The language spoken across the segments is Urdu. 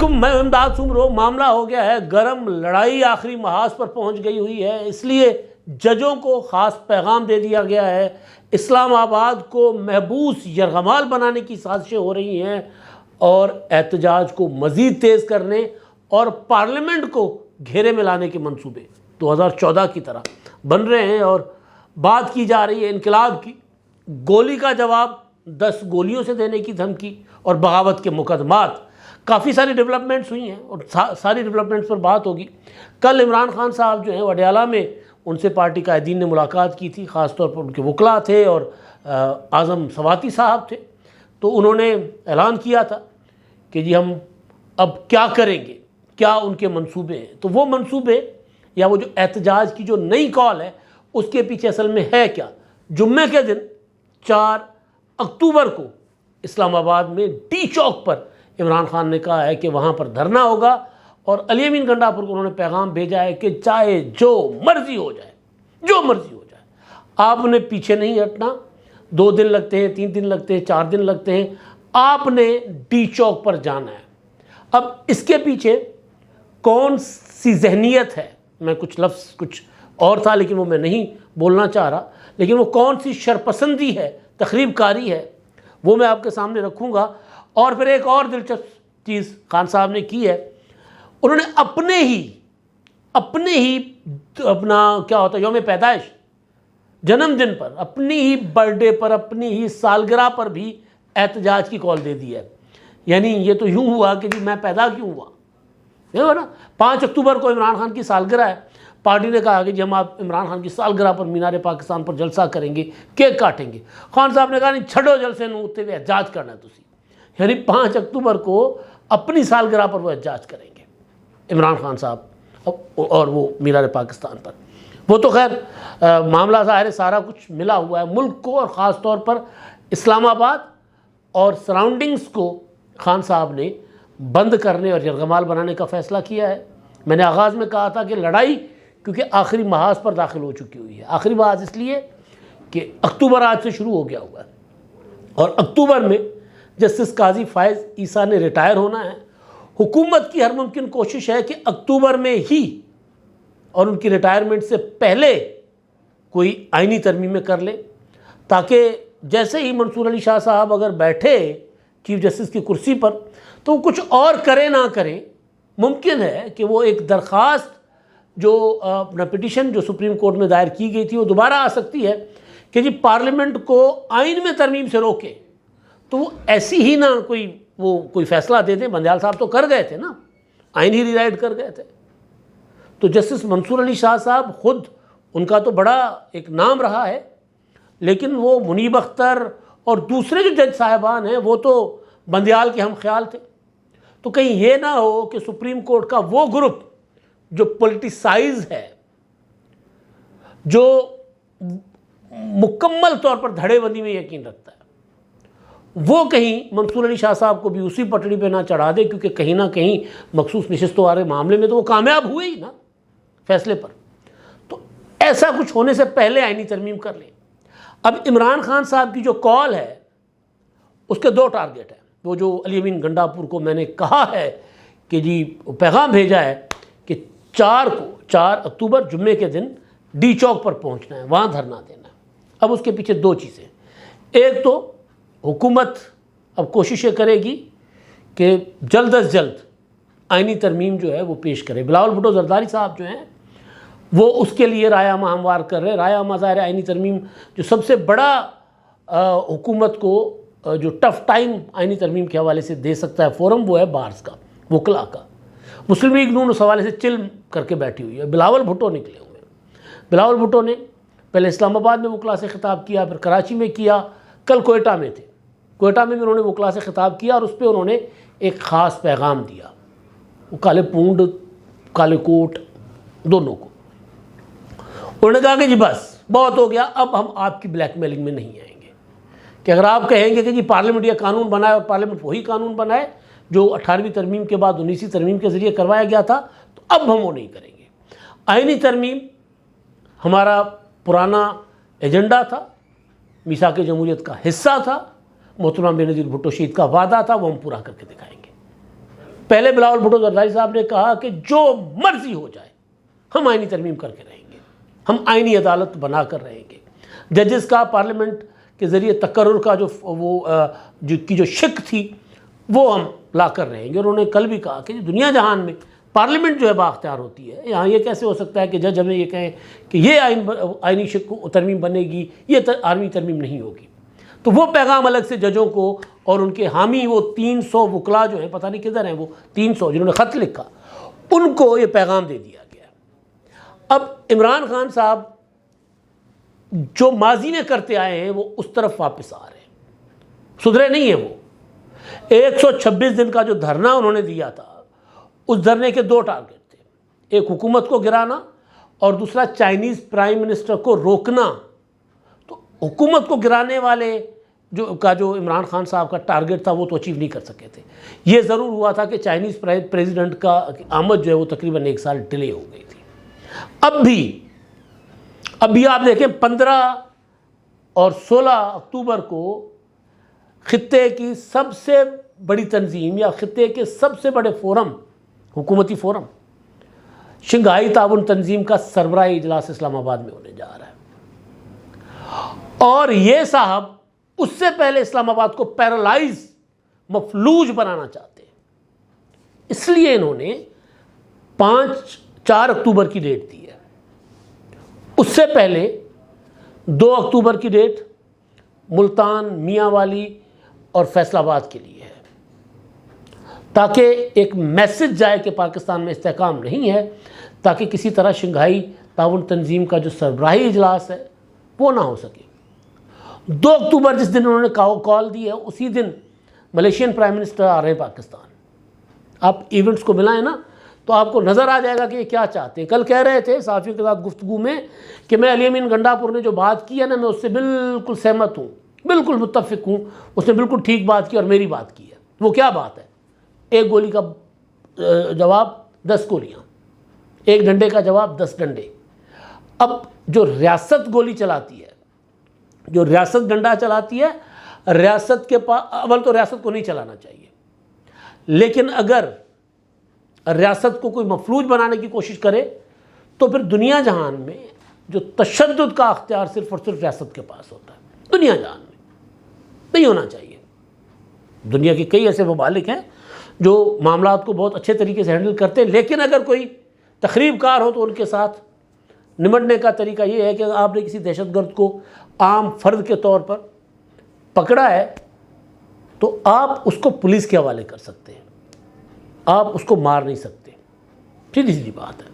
علیکم، میں امداد سمرو۔ معاملہ ہو گیا ہے گرم، لڑائی آخری محاذ پر پہنچ گئی ہوئی ہے، اس لیے ججوں کو خاص پیغام دے دیا گیا ہے۔ اسلام آباد کو محبوس یرغمال بنانے کی سازشیں ہو رہی ہیں اور احتجاج کو مزید تیز کرنے اور پارلیمنٹ کو گھیرے میں لانے کے منصوبے 2014 کی طرح بن رہے ہیں، اور بات کی جا رہی ہے انقلاب کی۔ گولی کا جواب 10 گولیوں سے دینے کی دھمکی اور بغاوت کے مقدمات۔ کافی ساری ڈیولپمنٹس ہوئی ہیں اور ساری ڈیولپمنٹس پر بات ہوگی۔ کل عمران خان صاحب جو ہیں وڈیالہ میں ان سے پارٹی قائدین نے ملاقات کی تھی، خاص طور پر ان کے وکلاء تھے اور اعظم سواتی صاحب تھے، تو انہوں نے اعلان کیا تھا کہ جی ہم اب کیا کریں گے، کیا ان کے منصوبے ہیں۔ تو وہ منصوبے یا وہ جو احتجاج کی جو نئی کال ہے اس کے پیچھے اصل میں ہے کیا؟ جمعے کے دن 4 اکتوبر کو اسلام آباد میں ڈی چوک پر عمران خان نے کہا ہے کہ وہاں پر دھرنا ہوگا، اور علی امین گنڈاپور کو انہوں نے پیغام بھیجا ہے کہ چاہے جو مرضی ہو جائے، جو مرضی ہو جائے، آپ نے پیچھے نہیں ہٹنا۔ 2 دن لگتے ہیں، 3 دن لگتے ہیں، 4 دن لگتے ہیں، آپ نے ڈی چوک پر جانا ہے۔ اب اس کے پیچھے کون سی ذہنیت ہے، میں کچھ لفظ کچھ اور تھا لیکن وہ میں نہیں بولنا چاہ رہا، لیکن وہ کون سی شرپسندی ہے، تخریب کاری ہے، وہ میں آپ کے سامنے رکھوں گا۔ اور پھر ایک اور دلچسپ چیز خان صاحب نے کی ہے، انہوں نے اپنے ہی اپنا کیا ہوتا ہے یوم پیدائش، جنم دن پر، اپنی ہی برتھ ڈے پر، اپنی ہی سالگرہ پر بھی احتجاج کی کال دے دی ہے۔ یعنی یہ تو یوں ہوا کہ جی میں پیدا کیوں ہوا، یہ نا 5 اکتوبر کو عمران خان کی سالگرہ ہے، پارٹی نے کہا کہ جی ہم آپ عمران خان کی سالگرہ پر مینار پاکستان پر جلسہ کریں گے، کیک کاٹیں گے۔ خان صاحب نے کہا نہیں چھڑو جلسے نو اتنے ہوئے احتجاج کرنا ہے تسی، یعنی 5 اکتوبر کو اپنی سالگرہ پر وہ احتجاج کریں گے عمران خان صاحب اور وہ مینار پاکستان پر۔ وہ تو خیر معاملہ ظاہر ہے سارا کچھ ملا ہوا ہے ملک کو، اور خاص طور پر اسلام آباد اور سراؤنڈنگز کو خان صاحب نے بند کرنے اور یرغمال بنانے کا فیصلہ کیا ہے۔ میں نے آغاز میں کہا تھا کہ لڑائی کیونکہ آخری محاذ پر داخل ہو چکی ہوئی ہے۔ آخری محاذ اس لیے کہ اکتوبر آج سے شروع ہو گیا ہوا ہے، اور اکتوبر میں جسٹس قاضی فائز عیسیٰ نے ریٹائر ہونا ہے۔ حکومت کی ہر ممکن کوشش ہے کہ اکتوبر میں ہی اور ان کی ریٹائرمنٹ سے پہلے کوئی آئینی ترمیمیں کر لے، تاکہ جیسے ہی منصور علی شاہ صاحب اگر بیٹھے چیف جسٹس کی کرسی پر تو وہ کچھ اور کرے نہ کرے، ممکن ہے کہ وہ ایک درخواست جو اپنا پٹیشن جو سپریم کورٹ میں دائر کی گئی تھی وہ دوبارہ آ سکتی ہے کہ جی پارلیمنٹ کو آئین میں ترمیم سے روکے، تو وہ ایسی ہی نہ کوئی فیصلہ دے دیں۔ بندیال صاحب تو کر گئے تھے نا، آئین ہی ری رائٹ کر گئے تھے۔ تو جسٹس منصور علی شاہ صاحب خود ان کا تو بڑا ایک نام رہا ہے، لیکن وہ منیب اختر اور دوسرے جو جج صاحبان ہیں وہ تو بندیال کے ہم خیال تھے۔ تو کہیں یہ نہ ہو کہ سپریم کورٹ کا وہ گروپ جو پولیٹیسائز ہے، جو مکمل طور پر دھڑے بندی میں یقین رکھتا ہے، وہ کہیں منصور علی شاہ صاحب کو بھی اسی پٹڑی پہ نہ چڑھا دے، کیونکہ کہیں نہ کہیں مخصوص نشستوں والے معاملے میں تو وہ کامیاب ہوئے ہی نا فیصلے پر۔ تو ایسا کچھ ہونے سے پہلے آئینی ترمیم کر لیں۔ اب عمران خان صاحب کی جو کال ہے اس کے 2 ٹارگٹ ہیں۔ وہ جو علی امین گنڈاپور کو میں نے کہا ہے کہ جی پیغام بھیجا ہے کہ 4 اکتوبر جمعے کے دن ڈی چوک پر پہنچنا ہے، وہاں دھرنا دینا ہے۔ اب اس کے پیچھے 2 چیزیں، ایک تو حکومت اب کوششیں کرے گی کہ جلد از جلد آئینی ترمیم جو ہے وہ پیش کرے۔ بلاول بھٹو زرداری صاحب جو ہیں وہ اس کے لیے رائے عامہ ہموار کر رہے ہیں۔ رائے عامہ ظاہر آئینی ترمیم جو سب سے بڑا حکومت کو جو ٹف ٹائم آئینی ترمیم کے حوالے سے دے سکتا ہے فورم، وہ ہے بارز کا، وکلاء کا۔ مسلم لیگ نون اس حوالے سے چل کر کے بیٹھی ہوئی ہے۔ بلاول بھٹو نکلے ہوئے ہیں۔ بلاول بھٹو نے پہلے اسلام آباد میں وکلاء سے خطاب کیا، پھر کراچی میں کیا، کل کوئٹہ میں تھے۔ کوئٹہ میں بھی انہوں نے وکلاء سے خطاب کیا اور اس پہ انہوں نے ایک خاص پیغام دیا، وہ کالے پونڈ کالے کوٹ دونوں کو۔ انہوں نے کہا کہ جی بس بہت ہو گیا، اب ہم آپ کی بلیک میلنگ میں نہیں آئیں گے، کہ اگر آپ کہیں گے کہ جی پارلیمنٹ یہ قانون بنائے اور پارلیمنٹ وہی قانون بنائے جو 18ویں ترمیم کے بعد 19ویں ترمیم کے ذریعے کروایا گیا تھا، تو اب ہم وہ نہیں کریں گے۔ آئینی ترمیم ہمارا پرانا ایجنڈا تھا، میثاق جمہوریت کا حصہ تھا، محترمہ بے نظیر بھٹو شہید کا وعدہ تھا، وہ ہم پورا کر کے دکھائیں گے۔ پہلے بلاول بھٹو زرداری صاحب نے کہا کہ جو مرضی ہو جائے ہم آئینی ترمیم کر کے رہیں گے، ہم آئینی عدالت بنا کر رہیں گے، ججز کا پارلیمنٹ کے ذریعے تقرر کا جو شک تھی وہ ہم لا کر رہیں گے۔ اور انہوں نے کل بھی کہا کہ دنیا جہان میں پارلیمنٹ جو ہے بااختیار ہوتی ہے، یہاں یہ کیسے ہو سکتا ہے کہ جج ہمیں یہ کہیں کہ یہ آئینی شک ترمیم بنے گی، یہ آئینی ترمیم نہیں ہوگی۔ تو وہ پیغام الگ سے ججوں کو اور ان کے حامی وہ 300 وکلا جو ہیں، پتہ نہیں کدھر ہیں وہ 300 جنہوں نے خط لکھا، ان کو یہ پیغام دے دیا گیا۔ اب عمران خان صاحب جو ماضی میں کرتے آئے ہیں وہ اس طرف واپس آ رہے ہیں، سدھرے نہیں ہیں۔ وہ 126 دن کا جو دھرنا انہوں نے دیا تھا، اس دھرنے کے 2 ٹارگٹ تھے، ایک حکومت کو گرانا اور دوسرا چائنیز پرائم منسٹر کو روکنا۔ تو حکومت کو گرانے والے جو عمران خان صاحب کا ٹارگٹ تھا وہ تو اچیو نہیں کر سکے تھے۔ یہ ضرور ہوا تھا کہ چائنیز پریزیڈنٹ کا آمد جو ہے وہ تقریباً 1 سال ڈیلے ہو گئی تھی۔ اب بھی آپ دیکھیں 15 اور 16 اکتوبر کو خطے کی سب سے بڑی تنظیم یا خطے کے سب سے بڑے فورم، حکومتی فورم، شنگھائی تعاون تنظیم کا سربراہی اجلاس اسلام آباد میں ہونے جا رہا ہے، اور یہ صاحب اس سے پہلے اسلام آباد کو پیرالائز، مفلوج بنانا چاہتے ہیں۔ اس لیے انہوں نے 4 اکتوبر کی ڈیٹ دی ہے۔ اس سے پہلے 2 اکتوبر کی ڈیٹ ملتان، میاں والی اور فیصل آباد کے لیے ہے، تاکہ ایک میسج جائے کہ پاکستان میں استحکام نہیں ہے، تاکہ کسی طرح شنگھائی تعاون تنظیم کا جو سربراہی اجلاس ہے وہ نہ ہو سکے۔ 2 اکتوبر جس دن انہوں نے کال دی ہے، اسی دن ملیشین پرائم منسٹر آ رہے ہیں پاکستان۔ آپ ایونٹس کو ملائیں نا تو آپ کو نظر آ جائے گا کہ یہ کیا چاہتے ہیں۔ کل کہہ رہے تھے صحافیوں کے ساتھ گفتگو میں کہ میں علی امین گنڈا پور نے جو بات کی ہے نا، میں اس سے بالکل سہمت ہوں، بالکل متفق ہوں، اس نے بالکل ٹھیک بات کی اور میری بات کی ہے۔ وہ کیا بات ہے؟ 1 گولی کا جواب 10 گولیاں، 1 ڈنڈے کا جواب 10 ڈنڈے۔ اب جو ریاست گولی چلاتی ہے، جو ریاست ڈنڈا چلاتی ہے، ریاست کے پاس اول تو ریاست کو نہیں چلانا چاہیے، لیکن اگر ریاست کو کوئی مفلوج بنانے کی کوشش کرے تو پھر دنیا جہان میں جو تشدد کا اختیار صرف اور صرف ریاست کے پاس ہوتا ہے، دنیا جہان میں نہیں ہونا چاہیے۔ دنیا کے کئی ایسے ممالک ہیں جو معاملات کو بہت اچھے طریقے سے ہینڈل کرتے ہیں، لیکن اگر کوئی تخریب کار ہو تو ان کے ساتھ نمٹنے کا طریقہ یہ ہے کہ آپ نے کسی دہشت گرد کو عام فرد کے طور پر پکڑا ہے تو آپ اس کو پولیس کے حوالے کر سکتے ہیں، آپ اس کو مار نہیں سکتے، سیدھی سیدھی بات ہے۔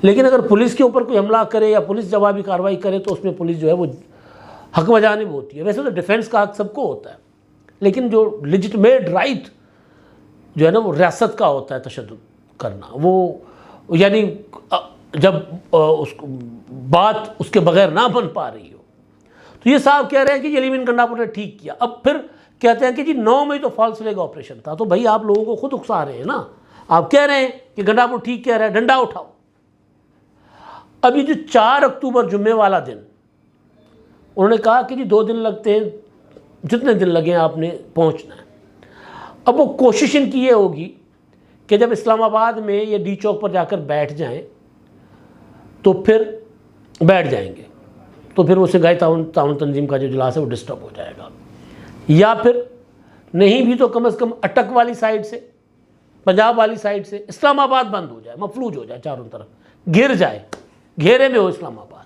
لیکن اگر پولیس کے اوپر کوئی حملہ کرے یا پولیس جوابی کارروائی کرے تو اس میں پولیس جو ہے وہ حق بجانب ہوتی ہے۔ ویسے تو ڈیفینس کا حق سب کو ہوتا ہے، لیکن جو لیجٹمیٹ رائٹ جو ہے نا وہ ریاست کا ہوتا ہے تشدد کرنا، وہ یعنی جب بات اس کے بغیر نہ بن پا رہی ہو۔ تو یہ صاحب کہہ رہے ہیں کہ یہ علی امین گنڈا پور نے ٹھیک کیا۔ اب پھر کہتے ہیں کہ جی 9 مئی تو فالس فلیگ آپریشن تھا، تو بھائی آپ لوگوں کو خود اکسا رہے ہیں نا، آپ کہہ رہے ہیں کہ گنڈا پور ٹھیک کہہ رہا ہے، ڈنڈا اٹھاؤ۔ اب یہ جو 4 اکتوبر جمعے والا دن، انہوں نے کہا کہ جی 2 دن لگتے ہیں، جتنے دن لگیں آپ نے پہنچنا ہے۔ اب وہ کوشش ان کی یہ ہوگی کہ جب اسلام آباد میں یہ ڈی چوک پر جا کر بیٹھ جائیں تو پھر بیٹھ جائیں گے، تو پھر وہ شنگھائی تعاون تنظیم کا جو اجلاس ہے وہ ڈسٹرب ہو جائے گا، یا پھر نہیں بھی تو کم از کم اٹک والی سائڈ سے، پنجاب والی سائڈ سے اسلام آباد بند ہو جائے، مفلوج ہو جائے، چاروں طرف گر جائے، گھیرے میں ہو اسلام آباد۔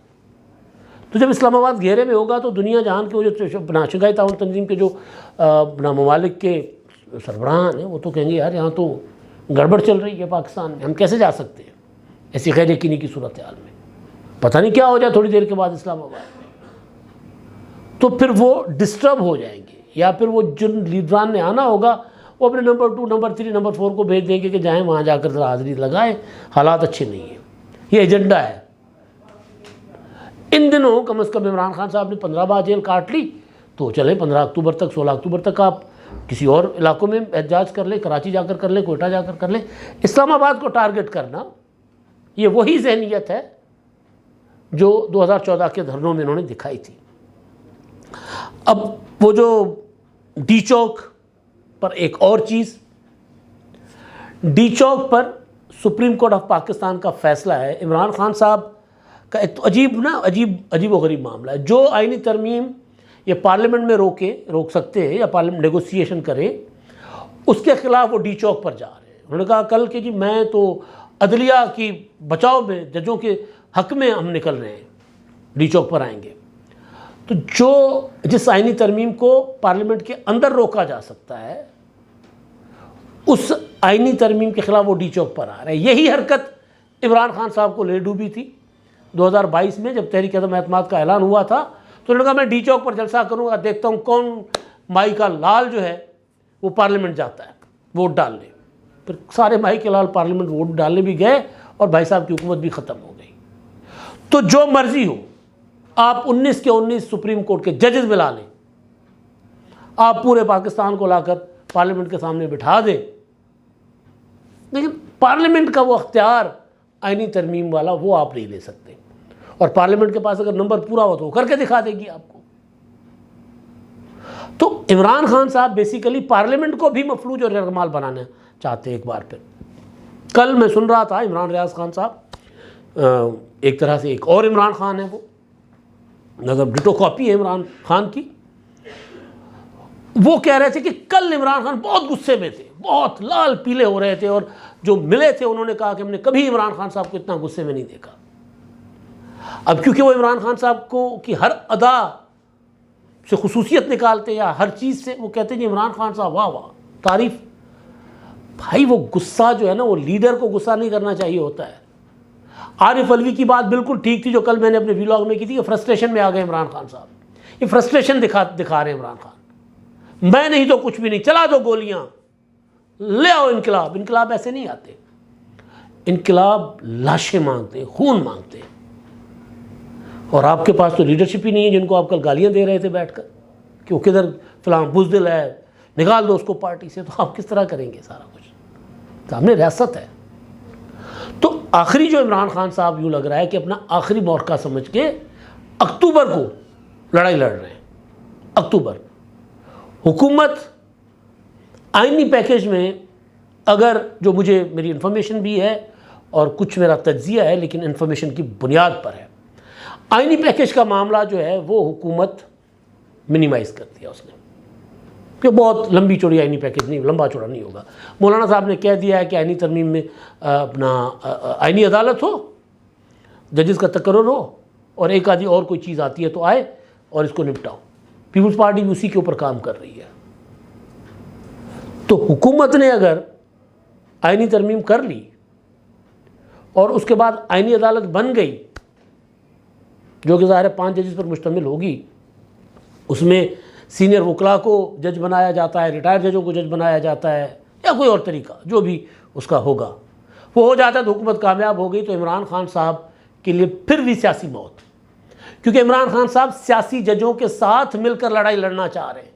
تو جب اسلام آباد گھیرے میں ہوگا تو دنیا جہان کے وہ جو شنگھائی تعاون تنظیم کے جو ممالک کے سربراہان ہیں وہ تو کہیں گے یار یہاں تو گڑبڑ چل رہی ہے پاکستان میں، ہم کیسے جا سکتے ہیں ایسی غیر یقینی کی صورتحال میں، پتہ نہیں کیا ہو جائے تھوڑی دیر کے بعد اسلام آباد میں۔ تو پھر وہ ڈسٹرب ہو جائیں گے، یا پھر وہ جن لیڈران نے آنا ہوگا وہ اپنے نمبر 2 نمبر 3 نمبر 4 کو بھیج دیں گے کہ جائیں وہاں جا کر ذرا حاضری لگائیں، حالات اچھے نہیں ہیں۔ یہ ایجنڈا ہے۔ ان دنوں کم از کم عمران خان صاحب نے 15 بار جیل کاٹ لی، تو چلیں 15 اکتوبر تک 16 اکتوبر تک آپ کسی اور علاقوں میں احتجاج کر لیں، کراچی جا کر کر لیں، کوئٹہ جا کر کر لیں۔ اسلام آباد کو ٹارگٹ کرنا یہ وہی ذہنیت ہے جو 2014 کے دھرنوں میں انہوں نے دکھائی تھی۔ اب وہ جو ڈی چوک پر ایک اور چیز، D Chowk per supreme court of Pakistan کا فیصلہ ہے. عمران خان صاحب کا ایک تو عجیب و غریب معاملہ ہے. جو آئینی ترمیم یہ پارلیمنٹ میں روک سکتے ہیں یا پارلیمنٹ نیگوسیشن کریں، اس کے خلاف وہ ڈی چوک پر جا رہے ہیں. انہوں نے کہا کل کہ جی میں تو عدلیہ کی بچاؤ میں، ججوں کے حق میں ہم نکل رہے ہیں، ڈی چوک پر آئیں گے. تو جس آئینی ترمیم کو پارلیمنٹ کے اندر روکا جا سکتا ہے، اس آئینی ترمیم کے خلاف وہ ڈی چوک پر آ رہے ہیں. یہی حرکت عمران خان صاحب کو لے ڈوبی تھی 2022 میں جب تحریک عدم اعتماد کا اعلان ہوا تھا. تو انہوں نے کہا میں ڈی چوک پر جلسہ کروں گا، دیکھتا ہوں کون مائی کا لال جو ہے وہ پارلیمنٹ جاتا ہے ووٹ ڈالنے. پھر سارے مائی کے لال پارلیمنٹ ووٹ ڈالنے بھی گئے اور بھائی صاحب کی حکومت بھی ختم ہو گئی. تو جو مرضی ہو، آپ 19 کے 19 سپریم کورٹ کے ججز ملا لیں، آپ پورے پاکستان کو لا کر پارلیمنٹ کے سامنے بٹھا دیں، لیکن پارلیمنٹ کا وہ اختیار آئینی ترمیم والا وہ آپ نہیں لے سکتے. اور پارلیمنٹ کے پاس اگر نمبر پورا ہو تو وہ کر کے دکھا دے گی آپ کو. تو عمران خان صاحب بیسیکلی پارلیمنٹ کو بھی مفلوج اور یرغمال بنانا چاہتے ہیں ایک بار پھر. کل میں سن رہا تھا عمران ریاض خان صاحب ایک طرح سے ایک اور عمران خان ہے، وہ مطلب ڈٹو کاپی ہے عمران خان کی. وہ کہہ رہے تھے کہ کل عمران خان بہت غصے میں تھے، بہت لال پیلے ہو رہے تھے، اور جو ملے تھے انہوں نے کہا کہ ہم نے کبھی عمران خان صاحب کو اتنا غصے میں نہیں دیکھا. اب کیونکہ وہ عمران خان صاحب کو کی ہر ادا سے خصوصیت نکالتے یا ہر چیز سے وہ کہتے ہیں کہ عمران خان صاحب واہ واہ تعریف. بھائی وہ غصہ جو ہے نا، وہ لیڈر کو غصہ نہیں کرنا چاہیے ہوتا ہے. عارف علوی کی بات بالکل ٹھیک تھی جو کل میں نے اپنے ویلاگ میں کی تھی کہ فرسٹریشن میں آ گئے عمران خان صاحب. یہ فرسٹریشن دکھا رہے ہیں عمران خان. میں نہیں تو کچھ بھی نہیں، چلا دو گولیاں، لے آؤ انقلاب. انقلاب ایسے نہیں آتے. انقلاب لاشیں مانگتے ہیں، خون مانگتے ہیں. اور آپ کے پاس تو لیڈرشپ ہی نہیں ہے، جن کو آپ کل گالیاں دے رہے تھے بیٹھ کر کہ وہ کدھر فلاں بزدل ہے، نکال دو اس کو پارٹی سے. تو آپ کس طرح کریں گے سارا کچھ؟ سامنے ریاست ہے. تو آخری جو عمران خان صاحب یوں لگ رہا ہے کہ اپنا آخری موقع سمجھ کے اکتوبر کو لڑائی لڑ رہے ہیں. اکتوبر حکومت آئینی پیکیج میں، اگر جو مجھے میری انفارمیشن بھی ہے اور کچھ میرا تجزیہ ہے لیکن انفارمیشن کی بنیاد پر ہے، آئینی پیکیج کا معاملہ جو ہے وہ حکومت منیمائز کر دیا اس نے کہ بہت لمبی چوڑی آئینی پیکیج نہیں، لمبا چوڑا نہیں ہوگا. مولانا صاحب نے کہہ دیا ہے کہ آئینی ترمیم میں اپنا آئینی عدالت ہو، ججز کا تقرر ہو، اور ایک آدھی اور کوئی چیز آتی ہے تو آئے اور اس کو نپٹاؤ. پیپلز پارٹی بھی اسی کے اوپر کام کر رہی ہے. تو حکومت نے اگر آئینی ترمیم کر لی اور اس کے بعد آئینی عدالت بن گئی جو کہ ظاہر ہے 5 ججز پر مشتمل ہوگی، اس میں سینئر وکلاء کو جج بنایا جاتا ہے، ریٹائر ججوں کو جج بنایا جاتا ہے، یا کوئی اور طریقہ جو بھی اس کا ہوگا وہ ہو جاتا ہے، تو حکومت کامیاب ہو گئی. تو عمران خان صاحب کے لیے پھر بھی سیاسی موت، کیونکہ عمران خان صاحب سیاسی ججوں کے ساتھ مل کر لڑائی لڑنا چاہ رہے ہیں،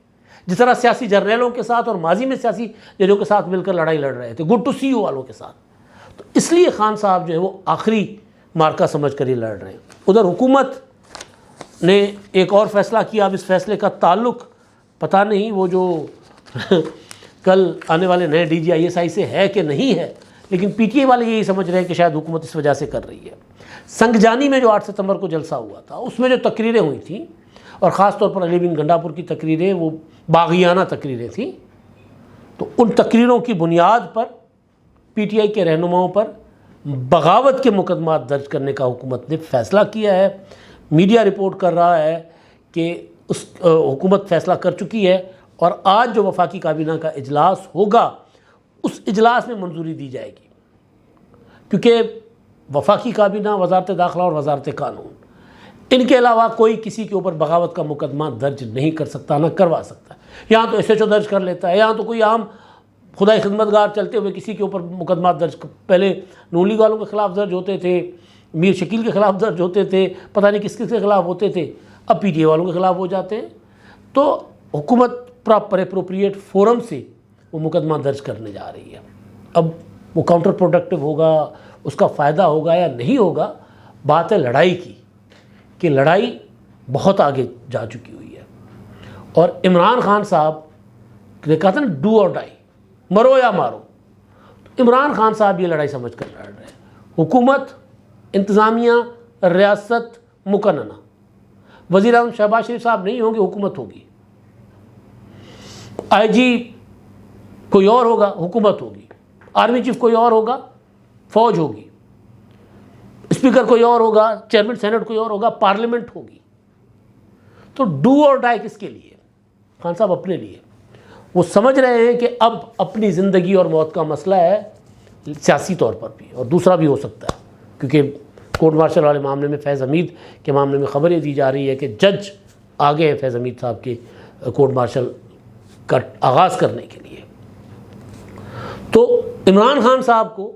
جس طرح سیاسی جرنیلوں کے ساتھ اور ماضی میں سیاسی ججوں کے ساتھ مل کر لڑائی لڑ رہے تھے، گڈ ٹو سی یو والوں کے ساتھ. تو اس لیے خان صاحب جو ہے وہ آخری مارکا سمجھ کر ہی لڑ رہے ہیں. ادھر حکومت نے ایک اور فیصلہ کیا. اب اس فیصلے کا تعلق پتہ نہیں وہ جو کل آنے والے نئے D G I S I سے ہے کہ نہیں ہے، لیکن پی ٹی آئی والے یہی سمجھ رہے ہیں کہ شاید حکومت اس وجہ سے کر رہی ہے. سنگجانی میں جو 8 ستمبر کو جلسہ ہوا تھا، اس میں جو تقریریں ہوئی تھیں، اور خاص طور پر علی بن گنڈاپور کی تقریریں، وہ باغیانہ تقریریں تھیں. تو ان تقریروں کی بنیاد پر پی ٹی آئی کے رہنماؤں پر بغاوت کے مقدمات درج کرنے کا حکومت نے فیصلہ کیا ہے. میڈیا رپورٹ کر رہا ہے کہ اس حکومت فیصلہ کر چکی ہے، اور آج جو وفاقی کابینہ کا اجلاس ہوگا اس اجلاس میں منظوری دی جائے گی، کیونکہ وفاقی کابینہ، وزارت داخلہ اور وزارت قانون، ان کے علاوہ کوئی کسی کے اوپر بغاوت کا مقدمہ درج نہیں کر سکتا، نہ کروا سکتا. یہاں تو ایس ایچ او درج کر لیتا ہے، یہاں تو کوئی عام خدائی خدمتگار چلتے ہوئے کسی کے اوپر مقدمات درج، پہلے نون لیگ والوں کے خلاف درج ہوتے تھے، میر شکیل کے خلاف درج ہوتے تھے، پتہ نہیں کس کس کے خلاف ہوتے تھے، اب پی ٹی اے والوں کے خلاف ہو جاتے ہیں. تو حکومت پراپر اپروپریٹ فورم سے وہ مقدمہ درج کرنے جا رہی ہے. اب وہ کاؤنٹر پروڈکٹیو ہوگا، اس کا فائدہ ہوگا یا نہیں ہوگا، بات ہے لڑائی کی، کہ لڑائی بہت آگے جا چکی ہوئی ہے. اور عمران خان صاحب نے کہا تھا نا ڈو اور ڈائی، مرو یا مارو. عمران خان صاحب یہ لڑائی سمجھ کر لڑ رہے ہیں. حکومت، انتظامیہ، ریاست مقننہ. وزیر اعظم شہباز شریف صاحب نہیں ہوں گے، حکومت ہوگی. آئی جی کوئی اور ہوگا، حکومت ہوگی. آرمی چیف کوئی اور ہوگا، فوج ہوگی. اسپیکر کوئی اور ہوگا، چیئرمین سینٹ کوئی اور ہوگا، پارلیمنٹ ہوگی. تو ڈو اور ڈائی کس کے لیے؟ خان صاحب اپنے لیے. وہ سمجھ رہے ہیں کہ اب اپنی زندگی اور موت کا مسئلہ ہے، سیاسی طور پر بھی اور دوسرا بھی ہو سکتا ہے، کیونکہ کورٹ مارشل والے معاملے میں فیض حمید کے معاملے میں خبر یہ دی جا رہی ہے کہ جج آگے ہیں فیض حمید صاحب کے کورٹ مارشل کا آغاز کرنے کے لیے. تو عمران خان صاحب کو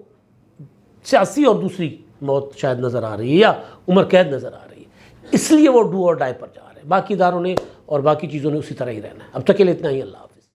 سیاسی اور دوسری موت شاید نظر آ رہی ہے یا عمر قید نظر آ رہی ہے، اس لیے وہ ڈو اور ڈائی پر جا رہے ہیں. باقی اداروں نے اور باقی چیزوں نے اسی طرح ہی رہنا ہے. اب تک کے لیے اتنا ہی. اللہ حافظ.